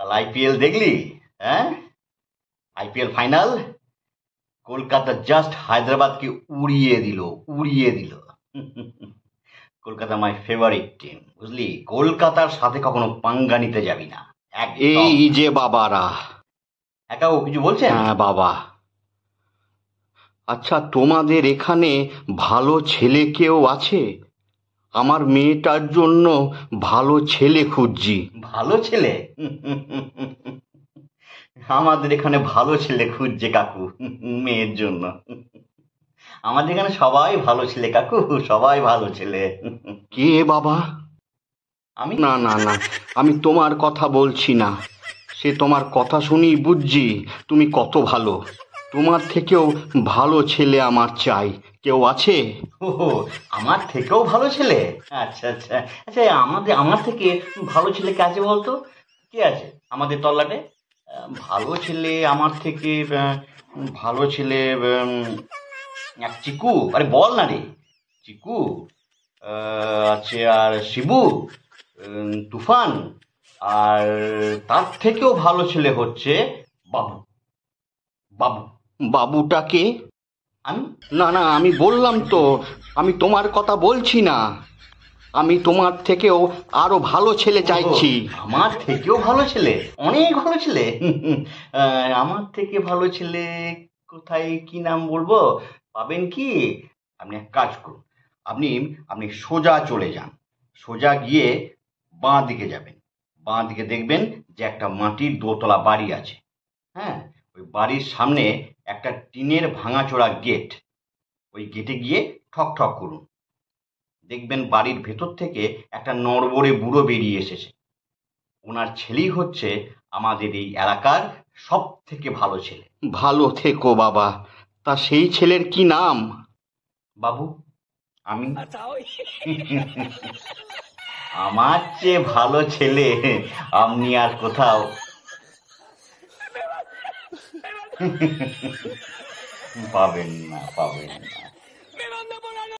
কাল আইপিএল দেখলি? হ্যাঁ, আইপিএল ফাইনাল কলকাতা জাস্ট হায়দ্রাবাদকে উড়িয়ে দিল, উড়িয়ে দিল। কলকাতা মাই ফেভারিট টিম, বুঝলি? কলকাতার সাথে কখনো পাঙ্গা নিতে যাবি না একদম। এই যে বাবারা। একাও কিছু বলছেন? হ্যাঁ বাবা। আচ্ছা, তোমাদের এখানে ভালো ছেলে কেউ আছে? আমার মেয়েটার জন্য ভালো ছেলে খুঁজছি। ভালো ছেলে? আমাদের এখানে ভালো ছেলে খুঁজছে কাকু মেয়ের জন্য। আমাদের এখানে সবাই ভালো ছেলে কাকু, সবাই ভালো ছেলে। কে বাবা? আমি? না না না, আমি তোমার কথা বলছি না। সে তোমার কথা শুনেই বুঝছি তুমি কত ভালো। তোমার থেকেও ভালো ছেলে আমার চাই। কেউ আছে? ও, আমার থেকেও ভালো ছেলে? আচ্ছা আচ্ছা আচ্ছা, আমার থেকে ভালো ছেলে কে আছে বলতো? কে আছে আমাদের তল্লাটে? ভালো ছেলে আমার থেকে, ভালো ছেলে, এক চিকু। আরে বল না রে। চিকু আছে, আর শিবু, তুফান, আর তার থেকেও ভালো ছেলে হচ্ছে বাবু। বাবু। বাবুটাকে? আমি? না না, আমি বললাম তো, আমি তোমার কথা বলছি না। আমি তোমার থেকেও আরো ভালো ছেলে চাইছি। আমার থেকেও ভালো ছেলে? অনেক ভালো ছেলে? আমার থেকে ভালো ছেলে কোথায়, কি নাম বলবো? পাবেন কি? আপনি এক কাজ করুন, আপনি আপনি সোজা চলে যান। সোজা গিয়ে বাঁ দিকে যাবেন। বাঁ দিকে দেখবেন যে একটা মাটির দোতলা বাড়ি আছে। হ্যাঁ, ওই বাড়ির সামনে একটা টিনের ভাঙাচোরা গেট। ওই গেটে গিয়ে ঠক ঠক করুন। দেখবেন বাড়ির ভেতর থেকে একটা নড়বড়ে বুড়ো বেরিয়ে এসেছে। ওনার ছেলেই হচ্ছে আমাদের এই এলাকার সব থেকে ভালো ছেলে। ভালো থেকো বাবা। তা সেই ছেলের কি নাম? বাবু। আমি। আমার চেয়ে ভালো ছেলে আপনি আর কোথাও পাবেন না, পাবেন না।